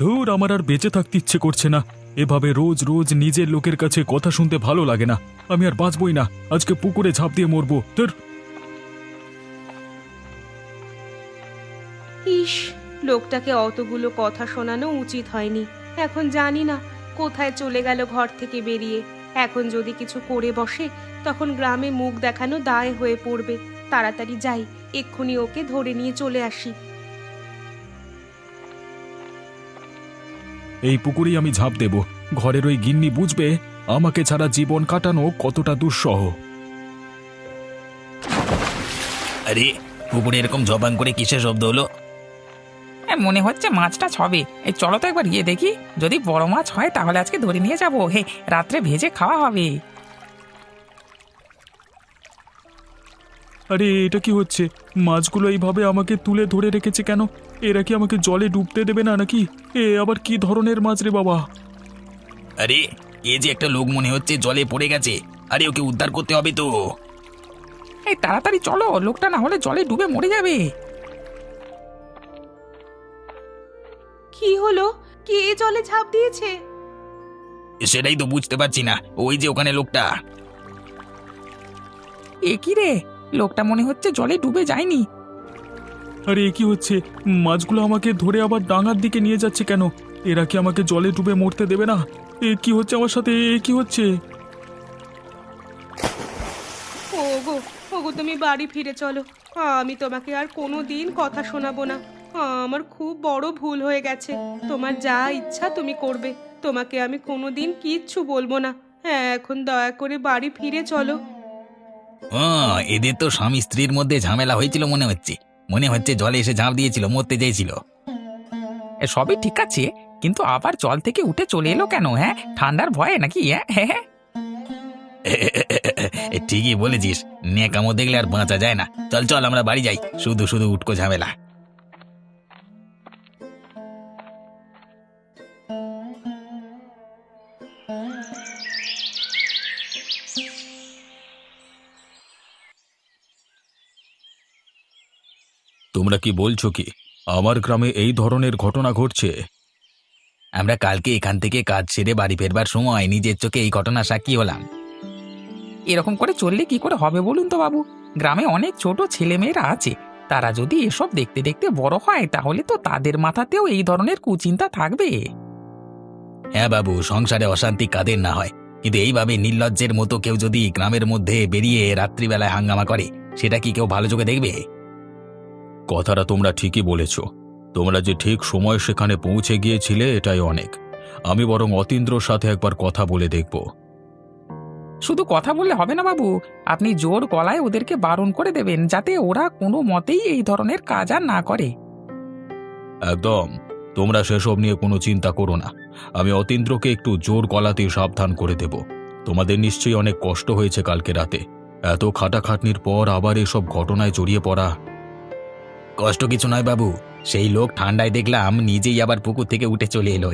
ধুর, আমার আর বেঁচে থাকতে ইচ্ছে করছে না। এভাবে রোজ রোজ নিজের লোকের কাছে কথা শুনতে ভালো লাগে না। আমি আর বাঁচবই না, আজকে পুকুরে ঝাঁপ দিয়ে মরবো। ধুর। ইস, লোকটাকে অতগুলো কথা শোনানো উচিত হয়নি। এখন জানি না কোথায় চলে গেল ঘর থেকে বেরিয়ে। এখন যদি কিছু করে বসে তখন গ্রামে মুখ দেখানো দায় হয়ে পড়বে। তাড়াতাড়ি যাই, এক্ষুনি ওকে ধরে নিয়ে চলে আসি। এই পুকুরেই আমি ঝাঁপ দেব। ঘরের ওই গিন্নি বুঝবে আমাকে ছাড়া জীবন কাটানো কতটা দুঃসহ। আরে, পুকুরে এরকম ঝপাং করে কিসের শব্দ হলো? মনে হচ্ছে মাছটা ছবে। এই চলো তো একবার গিয়ে দেখি, যদি বড় মাছ হয় তাহলে আজকে ধরে নিয়ে যাবো। হে, রাত্রে ভেজে খাওয়া হবে। আরে, এটা কি হচ্ছে? মাছগুলো এইভাবে আমাকে তুলে ধরে রেখেছে কেন? এরা কি আমাকে জলে ডুবতে দেবে না নাকি? এ আবার কি ধরনের মাছ রে বাবা? আরে, এ যে একটা লোক মনে হচ্ছে জলে পড়ে গেছে। আরে, ওকে উদ্ধার করতে হবে তো। এই তাড়াতাড়ি চলো, লোকটা না হলে জলে ডুবে মরে যাবে। কি হলো? কে জলে ঝাঁপ দিয়েছে? সেটাই তো বুঝতে পারছি না। ওই যে ওখানে লোকটা। এ কি রে, লোকটা মনে হচ্ছে জলে ডুবে যায়নি। আরে, এ কি হচ্ছে? মাছগুলো আমাকে ধরে আবার ডাঙার দিকে নিয়ে যাচ্ছে কেন? এরা কি আমাকে জলে ডুবে মরতে দেবে না? এ কি হচ্ছে আমার সাথে? এ কি হচ্ছে? ওগো, ওগো, তুমি বাড়ি ফিরে চলো। আমি তোমাকে আর কোনো দিন কথা শোনাবো না। আমার খুব বড় ভুল হয়ে গেছে। তোমার যা ইচ্ছা তুমি করবে। তোমাকে আমি কোনো দিন কিচ্ছু বলবো না। হ্যাঁ, এখন দয়া করে বাড়ি ফিরে চলো। এদের তো স্বামী স্ত্রীর মধ্যে ঝামেলা হয়েছিল মনে হচ্ছে। মনে হচ্ছে জলে এসে ঝাঁপ দিয়েছিল, মরতে চাইছিল। সবই ঠিক আছে, কিন্তু আবার জল থেকে উঠে চলে এলো কেন? হ্যাঁ, ঠান্ডার ভয়ে নাকি? হ্যাঁ হ্যাঁ। ঠিকই বলেছিস, নেকামো দেখলে আর বাঁচা যায় না। চল চল, আমরা বাড়ি যাই। শুধু শুধু উটকো ঝামেলা। তোমরা কি বলছো কি আমার গ্রামে এই ধরনের ঘটনা ঘটছে? আমরা কালকে এখান থেকে কাজ সেরে বাড়ি ফেরবার সময় নিজের চোখে এই ঘটনা সাক্ষী হলাম। এরকম করে চললে কি করে হবে বলুন তো বাবু? গ্রামে অনেক ছোট ছেলেমেয়েরা আছে, তারা যদি এসব দেখতে দেখতে বড় হয় তাহলে তো তাদের মাথাতেও এই ধরনের কুচিন্তা থাকবে। হ্যাঁ বাবু, সংসারে অশান্তি কাদের না হয়, কিন্তু এইভাবে নির্লজ্জের মতো কেউ যদি গ্রামের মধ্যে বেরিয়ে রাত্রিবেলায় হাঙ্গামা করে, সেটা কি কেউ ভালো চোখে দেখবে? কথাটা তোমরা ঠিকই বলেছ। তোমরা যে ঠিক সময় সেখানে পৌঁছে গিয়েছিলে এটাই অনেক। আমি বরং অতীন্দ্রর সাথে একবার কথা বলে দেখব। শুধু কথা বললে হবে না বাবু, আপনি জোর গলায় ওদেরকে বারণ করে দেবেন যাতে ওরা কোনো মতেই এই ধরনের কাজ আর না করে। একদম। তোমরা সেসব নিয়ে কোনো চিন্তা করো না। আমি অতীন্দ্রকে একটু জোর গলাতে সাবধান করে দেব। তোমাদের নিশ্চয়ই অনেক কষ্ট হয়েছে কালকে রাতে। এত খাটাখাটনির পর আবার এসব ঘটনায় জড়িয়ে পড়া। কষ্ট কিছু নয় বাবু, সেই লোক ঠান্ডায় দেখলাম নিজেই আবার পুকুর থেকে উঠে চলে এলো।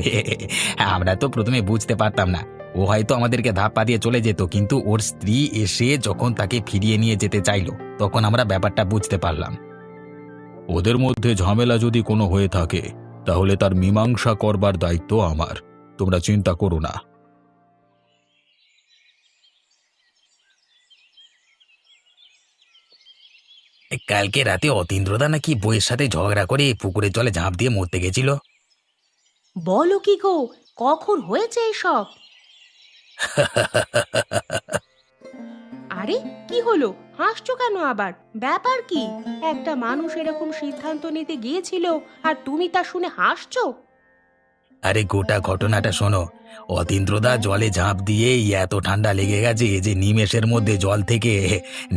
আমরা তো প্রথমে বুঝতে পারতাম না। ও হয়তো আমাদেরকে ধাপ্পা দিয়ে চলে যেত, কিন্তু ওর স্ত্রী এসে যখন তাকে ফিরিয়ে নিয়ে যেতে চাইলো তখন আমরা ব্যাপারটা বুঝতে পারলাম। ওদের মধ্যে ঝামেলা যদি কোনো হয়ে থাকে তাহলে তার মীমাংসা করবার দায়িত্ব আমার। তোমরা চিন্তা করো না। কালকে রাতে অতীন্দ্রদা নাকি বইয়ের সাথে ঝগড়া করে পুকুরের জলে ঝাঁপ দিয়ে মরতে গেছিল। বলো কি গো, কখন হয়েছে এসব? আরে, কি হলো? হাসছো কেন আবার? ব্যাপার কি? একটা মানুষ এরকম সিদ্ধান্ত নিতে গিয়েছিল আর তুমি তা শুনে হাসছো? আরে, গোটা ঘটনাটা শোনো। অতীন্দ্রদা জলে ঝাঁপ দিয়েই এত ঠান্ডা লেগে গেছে যে নিমেষের মধ্যে জল থেকে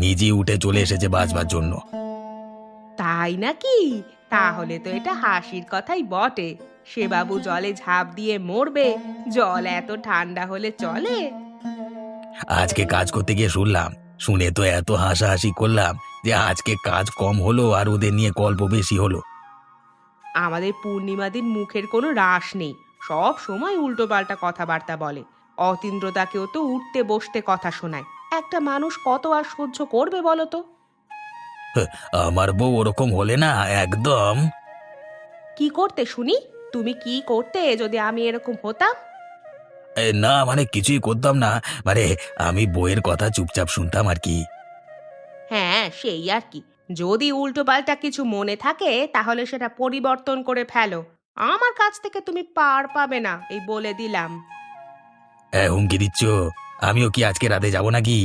নিজেই উঠে চলে এসেছে বাঁচবার জন্য। তাই নাকি? তাহলে তো এটা হাসির কথাই বটে। সে বাবু জলে ঝাঁপ দিয়ে মরবে? জল এত ঠান্ডা হলে চলে? আজকে কাজ করতে গিয়ে শুনলাম, শুনে তো এত হাসাহাসি করলাম যে আজকে কাজ কম হলো আর ওদের নিয়ে গল্প বেশি হলো। আমাদের পূর্ণিমাদির মুখের কোনো রাশ নেই, সব সময় উল্টোপাল্টা কথাবার্তা বলে। অতীন্দ্রতাকেও তো উঠতে বসতে কথা শোনায়। একটা মানুষ কত আর সহ্য করবে বলো তো? আমার বউ ওরকম হলে না একদম। কি করতে শুনি? তুমি কি করতে যদি আমি এরকম হতাম? না মানে কিছুই করতাম না, মানে আমি বইয়ের কথা চুপচাপ শুনতাম আর কি। হ্যাঁ, সেই আর কি। যদি উল্টোপাল্টা কিছু মনে থাকে তাহলে সেটা পরিবর্তন করে ফেলো। আমার কাছ থেকে তুমি পার পাবে না, এই বলে দিলাম। হুমকি দিচ্ছ? আমিও কি আজকে রাতে যাব নাকি?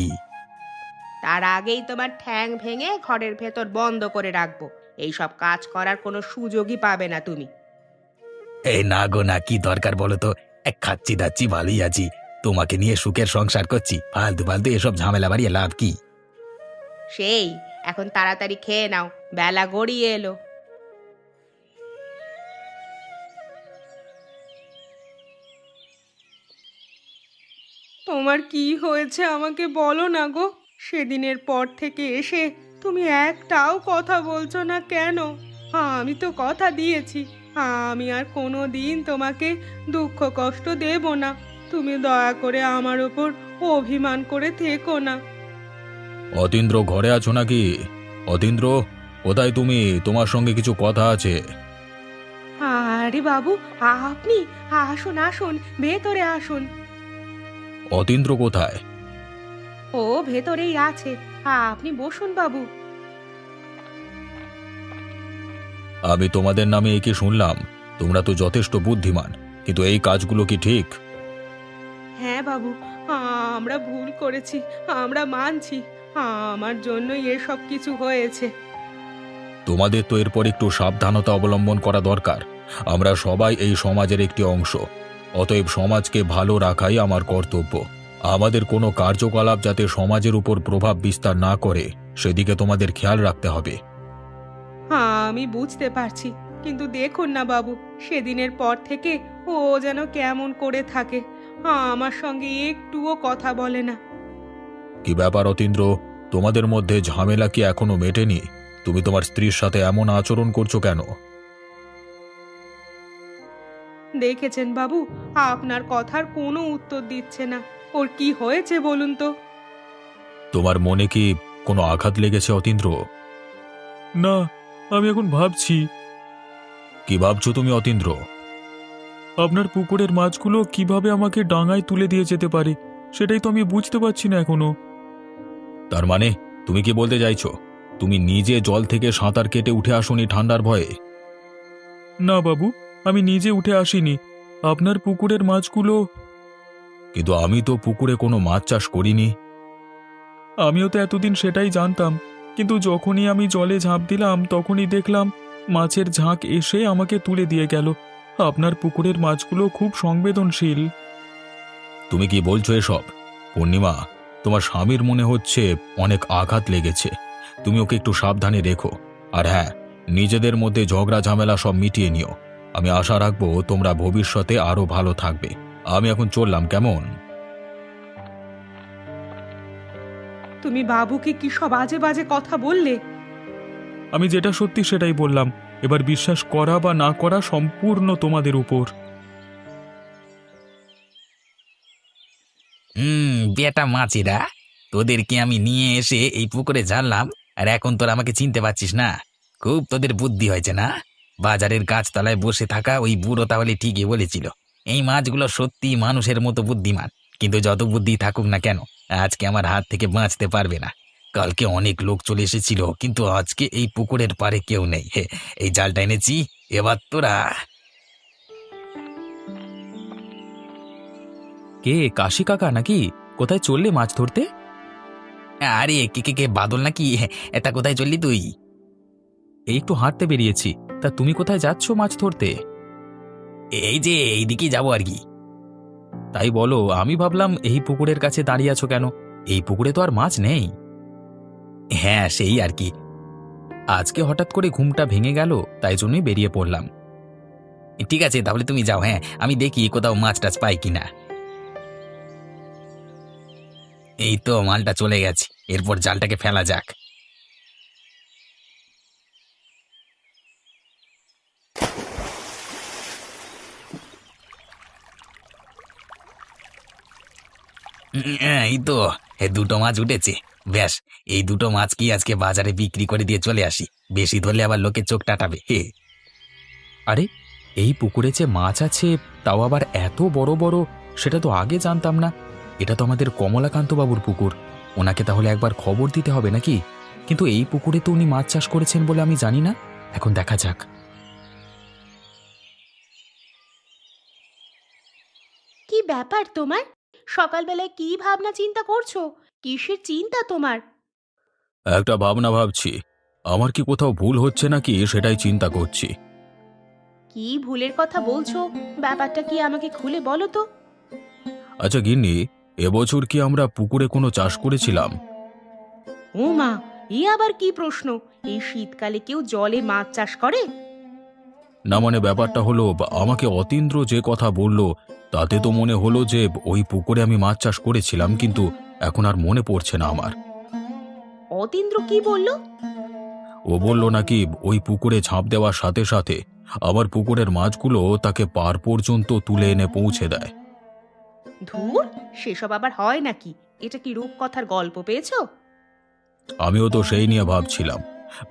তার আগেই তোমার ঠ্যাং ভেঙে ঘরের ভেতর বন্ধ করে রাখবো। এইসব কাজ করার কোনো সুযোগই পাবে না তুমি। না গো না, কি দরকার বলো তো? খাচ্ছি দাচ্ছি ভালোই আছি, তোমাকে নিয়ে সুখের সংসার করছি, ফালতু ফালতু এসব ঝামেলা বাড়িয়ে লাভ কি? সেই, এখন তাড়াতাড়ি খেয়ে নাও, বেলা গড়িয়ে এলো। তোমার কি হয়েছে আমাকে বলো না গো। সেদিনের পর থেকে এসে তুমি একটাও কথা বলছো না কেন? আমি তো কথা দিয়েছি আমি আর কোনো দিন তোমাকে দুঃখ কষ্ট দেব না। তুমি দয়া করে আমার ওপর অভিমান করে থেকো না। অতীন্দ্র ঘরে আছো নাকি? অতীন্দ্র, কোথায় তুমি? তোমার সঙ্গে কিছু কথা আছে। আরে বাবু, আপনি আসুন আসুন, ভেতরে আসুন। অতীন্দ্র কোথায়? ও ভেতরেই আছে, আপনি বসুন বাবু। আমি তোমাদের নামে এ কি শুনলাম? তোমরা তো যথেষ্ট বুদ্ধিমান, কিন্তু এই কাজগুলো কি ঠিক? হ্যাঁ বাবু, আমরা ভুল করেছি, আমরা মানছি। আমার জন্যই এসব কিছু হয়েছে। তোমাদের তো এরপর একটু সাবধানতা অবলম্বন করা দরকার। আমরা সবাই এই সমাজের একটি অংশ, অতএব সমাজকে ভালো রাখাই আমার কর্তব্য। আমাদের কোনো কার্যকলাপ যাতে সমাজের উপর প্রভাব বিস্তার না করে সেদিকে তোমাদের খেয়াল রাখতে হবে। আমি বুঝতে পারছি, কিন্তু দেখুন না বাবু, সেদিনের পর থেকে ও যেন কেমন করে থাকে, আমার সঙ্গে একটুও কথা বলে না। কি ব্যাপার অতীন্দ্র, তোমাদের মধ্যে ঝামেলা কি এখনো মেটেনি? তুমি তোমার স্ত্রীর সাথে এমন আচরণ করছো কেন? দেখেছেন বাবু, আপনার কথার কোনো উত্তর দিচ্ছে না। ওর কি হয়েছে বলুন তো? তোমার মনে কি কোনো আঘাত লেগেছে অতীন্দ্র? না, আমি এখন ভাবছি কি ভাবছো তুমি অতীন্দ্র? আপনার পুকুরের মাছগুলো কিভাবে আমাকে ডাঙায় তুলে দিয়ে যেতে পারে, সেটাই তো আমি বুঝতে পারছি না এখনো। তার মানে তুমি কি বলতে চাইছো তুমি নিজে জল থেকে সাঁতার কেটে উঠে আসোনি ঠান্ডার ভয়ে? না বাবু, আমি নিজে উঠে আসিনি, আপনার পুকুরের মাছগুলো। কিন্তু আমি তো পুকুরে কোনো মাছ চাষ করিনি। আমিও তো এতদিন সেটাই জানতাম, কিন্তু যখনই আমি জলে ঝাঁপ দিলাম তখনই দেখলাম মাছের ঝাঁক এসে আমাকে তুলে দিয়ে গেল। আপনার পুকুরের মাছগুলো খুব সংবেদনশীল। তুমি কি বলছো এসব? পূর্ণিমা, তোমার স্বামীর মনে হচ্ছে অনেক আঘাত লেগেছে। তুমি ওকে একটু সাবধানে রেখো। আর হ্যাঁ, নিজেদের মধ্যে ঝগড়া ঝামেলা সব মিটিয়ে নিও। আমি আশা রাখবো তোমরা ভবিষ্যতে আরো ভালো থাকবে। আমি এখন চললাম, কেমন? তুমি বাবুকে কি সব আজে বাজে কথা বললে? আমি যেটা সত্যি সেটাই বললাম, এবার বিশ্বাস করা বা না করা সম্পূর্ণ তোমাদের উপর। বেটা মাছিরা, তোদেরকে আমি নিয়ে এসে এই পুকুরে জানলাম, আর এখন তোরা আমাকে চিনতে পারছিস না? খুব তোদের বুদ্ধি হয়েছে না? বাজারের গাছতলায় বসে থাকা ওই বুড়ো তাহলে ঠিকই বলেছিল, এই মাছগুলো সত্যি মানুষের মতো বুদ্ধিমান। কিন্তু যত বুদ্ধি থাকুক না কেন, আজকে আমার হাত থেকে বাঁচতে পারবে না। কালকে অনেক লোক চলে এসেছিল, কিন্তু আজকে এই পুকুরের পাড়ে কেউ নেই। এই জালটা এনেছি, এবার তোরা। কে, কাশি কাকা নাকি? কোথায় চললে মাছ ধরতে? আরে কে কে কে বাদল নাকি? এটা কোথায় চললি তুই? এই একটু হাঁটতে বেরিয়েছি। তা তুমি কোথায় যাচ্ছ মাছ ধরতে? এই যে এইদিকে যাবো আর কি। তাই বলো, আমি ভাবলাম এই পুকুরের কাছে দাঁড়িয়ে আছো কেন? এই পুকুরে তো আর মাছ নেই। হ্যাঁ, সেই আর কি। আজকে হঠাৎ করে ঘুমটা ভেঙে গেল, তাই জন্যই বেরিয়ে পড়লাম। ঠিক আছে, তাহলে তুমি যাও। হ্যাঁ, আমি দেখি কোথাও মাছ টাছ পাই কিনা। এই তো মালটা চলে গেছে, এরপর জালটাকে ফেলা যাক। এই তো দুটো মাছ উঠেছে। ব্যাস, এই দুটো মাছ কি আজকে বাজারে বিক্রি করে দিয়ে চলে আসি। বেশি ধরলে আবার লোকে চোখ টাটাবে। আরে, এই পুকুরে যে মাছ আছে তাও আবার এত বড় বড়, সেটা তো আগে জানতাম না। এটা তো আমাদের কমলাকান্ত বাবুর পুকুর, ওনাকে তাহলে একবার খবর দিতে হবে নাকি? কিন্তু এই পুকুরে তো উনি মাছ চাষ করেছেন বলে আমি জানি না। এখন দেখা যাক। কি ব্যাপার তোমার? সকালবেলায় কি ভাবনা চিন্তা করছো? কিসের চিন্তা তোমার? একটা ভাবনা ভাবছি, আমার কি কোথাও ভুল হচ্ছে নাকি সেটাই চিন্তা করছি। কি ভুলের কথা বলছো? ব্যাপারটা কি আমাকে খুলে বলো তো। আচ্ছা গিন্নি, এবছর কি আমরা পুকুরে কোনো চাষ করেছিলাম? ও মা, এ আবার কি প্রশ্ন? এই শীতকালে কেউ জলে মাছ চাষ করে? না মানে ব্যাপারটা হলো, আমাকে অতীন্দ্র যে কথা বলল তাতে তো মনে হলো যে ওই পুকুরে আমি মাছ চাষ করেছিলাম, কিন্তু এখন আর মনে পড়ছে না আমার। অতীন্দ্র কি বলল? ও বলল নাকি ওই পুকুরে ঝাঁপ দেওয়ার সাথে সাথে আমার পুকুরের মাছগুলো তাকে পার পর্যন্ত তুলে এনে পৌঁছে দেয়। ধুর, সেসব আবার হয় নাকি? এটা কি রূপকথার গল্প পেয়েছো? আমিও তো সেই নিয়ে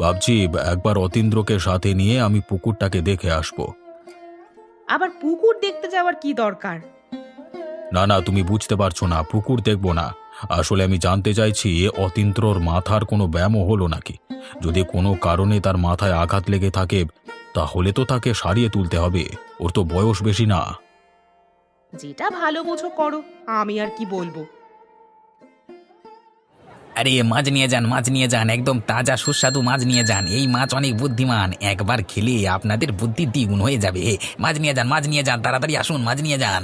ভাবছি একবার অতীন্দ্রকে সাথে নিয়ে আমি পুকুরটাকে দেখে আসব। আবার পুকুর দেখতে যাওয়ার কি দরকার? না না, তুমি বুঝতে পারছো না, পুকুর দেখব না। আসলে আমি জানতে চাইছি অতীন্দ্রর মাথার কোনো ব্যায়ামও হলো নাকি। যদি কোনো কারণে তার মাথায় আঘাত লেগে থাকে তাহলে তো তাকে সারিয়ে তুলতে হবে, ওর তো বয়স বেশি না। যেটা ভালো বোঝো করো, আমি আর কি বলবো। আরে মাছ নিয়ে যান, মাছ নিয়ে যান, একদম তাজা সুস্বাদু মাছ নিয়ে যান। এই মাছ অনেক বুদ্ধিমান, একবার খেলে আপনাদের বুদ্ধি দ্বিগুণ হয়ে যাবে। মাছ নিয়ে যান, মাছ নিয়ে যান, তাড়াতাড়ি আসুন, মাছ নিয়ে যান।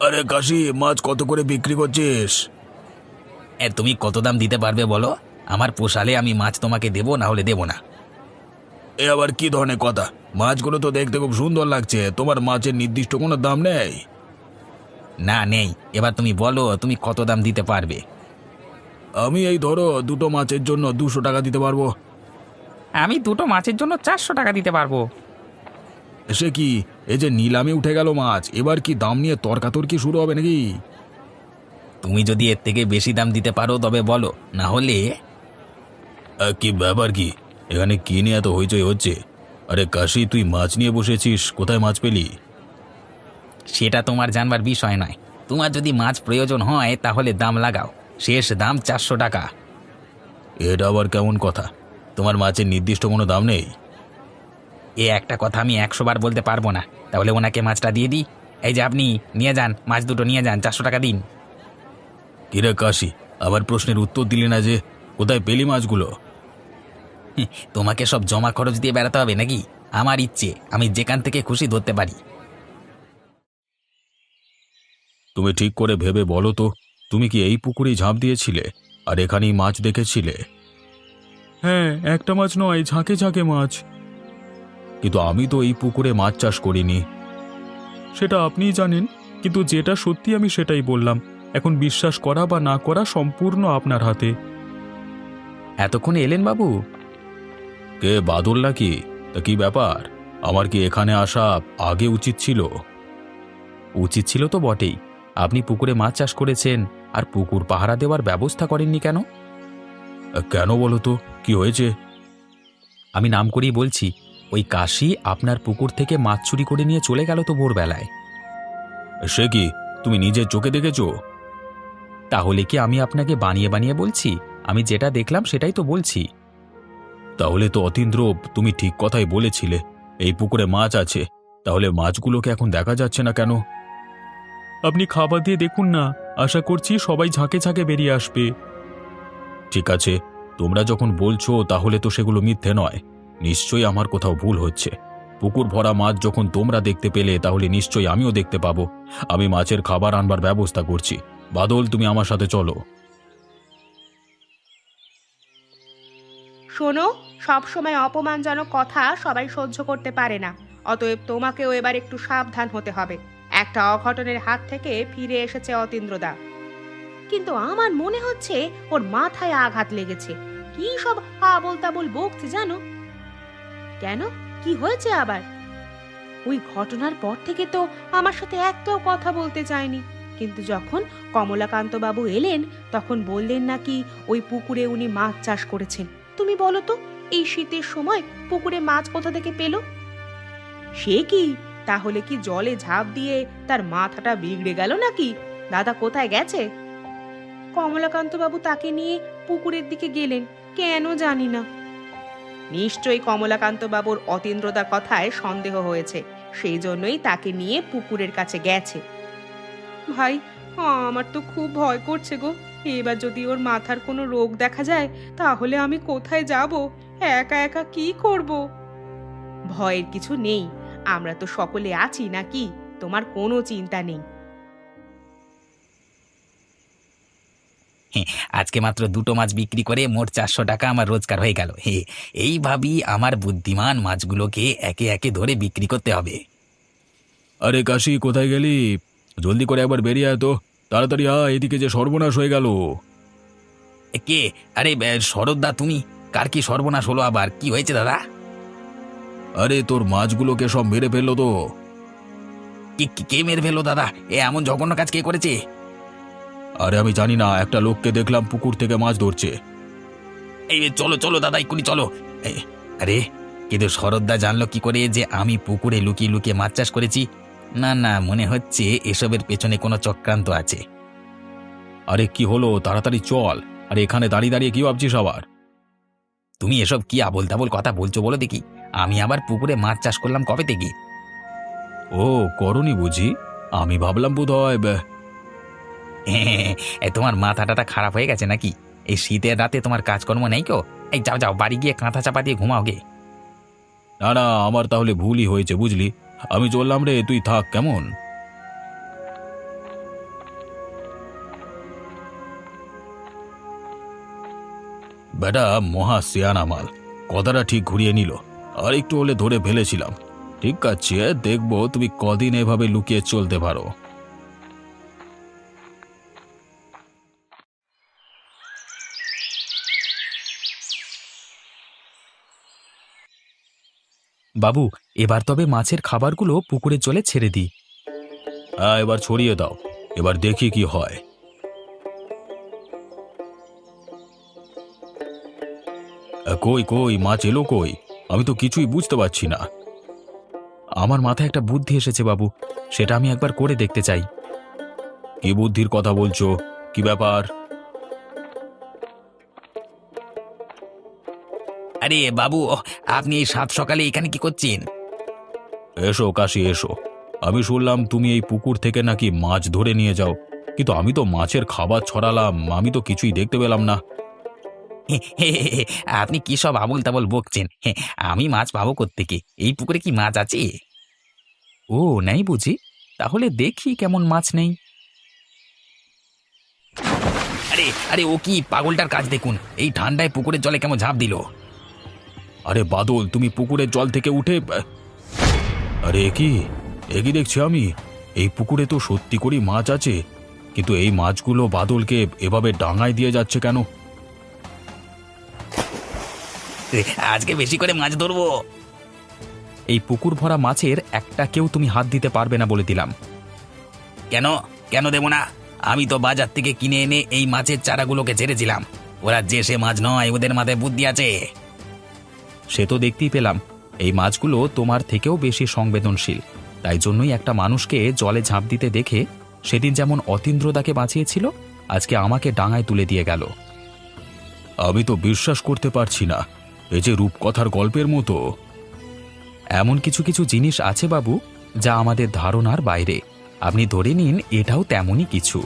আরে কাশি, মাছ কত করে বিক্রি করছিস? তুমি কত দাম দিতে পারবে বলো? আমার পোষালে আমি মাছ তোমাকে দেবো, না হলে দেবো না। এ আবার কি ধরনের কথা? মাছগুলো তো দেখতে খুব সুন্দর লাগছে, তোমার মাছের নির্দিষ্ট কোনো দাম নেই? না নেই। এবার তুমি বলো তুমি কত দাম দিতে পারবে। আমি এই ধরো দুটো মাছের জন্য 200 টাকা দিতে পারবো। আমি দুটো মাছের জন্য 400 টাকা দিতে পারবো। সে কি, এই যে নিলামে উঠে গেল মাছ, এবার কি দাম নিয়ে তর্কাতর্কি শুরু হবে নাকি? তুমি যদি এর থেকে বেশি দাম দিতে পারো তবে বলো, না হলে। কি ব্যাপার কি, এখানে কি নিয়ে এত হইচই হচ্ছে? আরে কাশি, তুই মাছ নিয়ে বসেছিস, কোথায় মাছ পেলি? সেটা তোমার জানবার বিষয় নয়। তোমার যদি মাছ প্রয়োজন হয় তাহলে দাম লাগাও, শেষ দাম 400 টাকা। এটা আবার কেমন কথা? তোমার মাছের নির্দিষ্ট কোনো দাম নেই? এ একটা কথা আমি 100 বার বলতে পারবো না। তাহলে ওনাকে মাছটা দিয়ে দিই। এই যে আপনি নিয়ে যান, মাছ দুটো নিয়ে যান, 400 টাকা দিন। কিরে কাশি, আবার প্রশ্নের উত্তর দিলি না যে, কোথায় পেলি মাছগুলো? তোমাকে সব জমা খরচ দিয়ে বেড়াতে হবে নাকি? আমার ইচ্ছে, আমি যেখান থেকে খুশি ধরতে পারি। তুমি ঠিক করে ভেবে বলো তো, তুমি কি এই পুকুরেই ঝাঁপ দিয়েছিলে আর এখানেই মাছ দেখেছিলে? হ্যাঁ, একটা মাছ নয়, ঝাঁকে ঝাঁকে মাছ। কিন্তু আমি তো এই পুকুরে মাছ চাষ করিনি। সেটা আপনিই জানেন, কিন্তু যেটা সত্যি আমি সেটাই বললাম। এখন বিশ্বাস করা বা না করা সম্পূর্ণ আপনার হাতে। এতক্ষণে এলেন বাবু? কে, বাদল নাকি? তা কি ব্যাপার? আমার কি এখানে আসা আগে উচিত ছিল? উচিত ছিল তো বটেই। আপনি পুকুরে মাছ চাষ করেছেন আর পুকুর পাহারা দেওয়ার ব্যবস্থা করেননি কেন? কেন বলো তো, কি হয়েছে? আমি নাম করেই বলছি, ওই কাশি আপনার পুকুর থেকে মাছ চুরি করে নিয়ে চলে গেল তো ভোরবেলায়। সে কি, তুমি নিজের চোখে দেখেছো? তাহলে কি আমি আপনাকে বানিয়ে বানিয়ে বলছি? আমি যেটা দেখলাম সেটাই তো বলছি। তাহলে তো অতীন্দ্র, তুমি ঠিক কথাই বলেছিলে, এই পুকুরে মাছ আছে। তাহলে মাছগুলোকে এখন দেখা যাচ্ছে না কেন? আপনি খাবার দিয়ে দেখুন না, আশা করছি সবাই ঝাঁকে ঝাঁকে বেরিয়ে আসবে। ঠিক আছে, তোমরা যখন বলছো তাহলে তো সেগুলো মিথ্যে নয়। নিশ্চয়ই আমার কোথাও ভুল হচ্ছে। পুকুর ভরা মাছ যখন তোমরা দেখতে পেলে তাহলে নিশ্চয়ই আমিও দেখতে পাবো। আমি মাছের খাবার আনবার ব্যবস্থা করছি। বাদল, তুমি আমার সাথে চলো। শোনো, সব সময় অপমানজনক কথা সবাই সহ্য করতে পারে না। অতএব তোমাকেও এবার একটু সাবধান হতে হবে। একটা অঘটনের হাত থেকে ফিরে এসেছে অতীন্দ্রদা, কিন্তু আমার মনে হচ্ছে ওর মাথায় আঘাত লেগেছে। কি সব আবোল তাবোল বকছে জানো? কেন, কি হয়েছে আবার? ওই ঘটনার পর থেকে তো আমার সাথে একটাও কথা বলতে চায়নি, কিন্তু যখন কমলাকান্ত বাবু এলেন তখন বললেন নাকি ওই পুকুরে উনি মাছ চাষ করেছেন। তুমি বলো তো, এই শীতের সময় পুকুরে মাছ কোথা থেকে পেল? সে কি, তাহলে কি জলে ঝাঁপ দিয়ে তার মাথাটা বিগড়ে গেল নাকি? দাদা কোথায় গেছে? কমলাকান্ত বাবু তাকে নিয়ে পুকুরের দিকে গেলেন, কেন জানি না। নিশ্চয়ই কমলাকান্ত বাবুর অতীন্দ্রদার কথায় সন্দেহ হয়েছে, সেই জন্যই তাকে নিয়ে পুকুরের কাছে গেছে। ভাই, আমার তো খুব ভয় করছে গো। এবার যদি ওর মাথার কোনো রোগ দেখা যায় তাহলে আমি কোথায় যাব? একা একা কি করব? ভয়ের কিছু নেই, আমরা তো সকলে আছি নাকি, তোমার কোনো চিন্তা নেই। আজকে মাত্র দুটো মাছ বিক্রি করে মোট 400 টাকা আমার রোজগার হয়ে গেল। এইভাবেই আমার বুদ্ধিমান মাছগুলোকে একে একে ধরে বিক্রি করতে হবে। আরে কাশি, কোথায় গেলি? জলদি করে একবার বেরিয়ে আয় তো, তাড়াতাড়ি আয়, এদিকে যে সর্বনাশ হয়ে গেল। কে? আরে শরৎদা, তুমি? কার কি সর্বনাশ হলো আবার? কি হয়েছে দাদা? আরে তোর মাছগুলোকে সব মেরে ফেললো তো। কে মেরে ফেলো দাদা? এমন জঘন্য কাজ কে করেছে? আরে আমি জানি না, একটা লোককে দেখলাম পুকুর থেকে মাছ ধরছে। এই চলো চলো দাদা, এক্ষুনি চলো। আরে কিন্তু শরৎদা জানলো কি করে যে আমি পুকুরে লুকিয়ে লুকিয়ে মাছ চাষ করেছি? না না, মনে হচ্ছে এসবের পেছনে কোনো চক্রান্ত আছে। আরে কি হলো, তাড়াতাড়ি চল। আরে এখানে দাঁড়িয়ে দাঁড়িয়ে কি ভাবছিস আবার? তুমি এসব কি আবোল তাবোল কথা বলছো বলো দেখি? আমি আবার পুকুরে মাছ চাষ করলাম কবে থেকে? ও, করনি বুঝি? আমি ভাবলাম বোধ হয় তোমার মাথাটা খারাপ হয়ে গেছে নাকি? এই শীতের রাতে তোমার কাজকর্ম নেই কেউ? এই যাও যাও, বাড়ি গিয়ে কাঁথা চাপা দিয়ে ঘুমাও গে। না না, আমার তাহলে ভুলই হয়েছে বুঝলি। আমি চললাম রে, তুই থাক কেমন। বেটা মহা সিয়ানা মাল, কথাটা ঠিক ঘুরিয়ে নিল। আর একটু হলে ধরে ফেলেছিলাম। ঠিক আছে, দেখবো তুমি কদিন এভাবে লুকিয়ে চলতে পারো। বাবু, এবার তবে মাছের খাবারগুলো পুকুরের জলে ছেড়ে দিই। হ্যাঁ, এবার ছড়িয়ে দাও। এবার দেখি কি হয়। কই কই মাছ এলো কই? আমি তো কিছুই বুঝতে পারছি না। আমার মাথায় একটা বুদ্ধি এসেছে বাবু, সেটা আমি একবার করে দেখতে চাই। কি বুদ্ধির কথা বলছো? কি ব্যাপার? আরে বাবু, আপনি এই সাত সকালে এখানে কি করছেন? এসো কাশি এসো। আমি শুনলাম তুমি এই পুকুর থেকে নাকি মাছ ধরে নিয়ে যাও, কিন্তু আমি তো মাছের খাবার ছড়ালাম, আমি তো কিছুই দেখতে পেলাম না। আপনি কি সব আবোল তাবোল বকছেন? আমি মাছ পাবো কোত্থেকে? এই পুকুরে কি মাছ আছে? ও, নেই বুঝি? তাহলে দেখি কেমন মাছ নেই। আরে আরে, ও কি পাগলটার কাজ দেখুন! এই ঠান্ডায় পুকুরের জলে কেমন ঝাঁপ দিল! আরে বাদল, তুমি পুকুরের জল থেকে উঠে আরে কি দেখছি আমি? এই পুকুরে তো সত্যি করেই মাছ আছে, কিন্তু এই মাছগুলো বাদলকে এভাবে ডাঙায় দিয়ে যাচ্ছে কেন? আজকে বেশি করে মাছ ধরবো। এই পুকুর ভরা মাছের একটা কেউ তুমি হাত দিতে পারবে না বলে দিলাম। কেন কেন দেবো না? আমি তো বাজার থেকে কিনে এনে এই মাছের চারাগুলোকে ছেড়েছিলাম। ওরা যে সে মাছ নয়, ওদের মাথায় বুদ্ধি আছে। সে তো দেখতেই পেলাম। এই মাছগুলো তোমার থেকেও বেশি সংবেদনশীল, তাই জন্যই একটা মানুষকে জলে ঝাঁপ দিতে দেখে সেদিন যেমন অতীন্দ্রদাকে বাঁচিয়েছিল, আজকে আমাকে ডাঙায় তুলে দিয়ে গেল। আমি তো বিশ্বাস করতে পারছি না, এই যে রূপকথার গল্পের মতো। এমন কিছু কিছু জিনিস আছে বাবু, যা আমাদের ধারণার বাইরে। আপনি ধরে নিন এটাও তেমনই কিছু।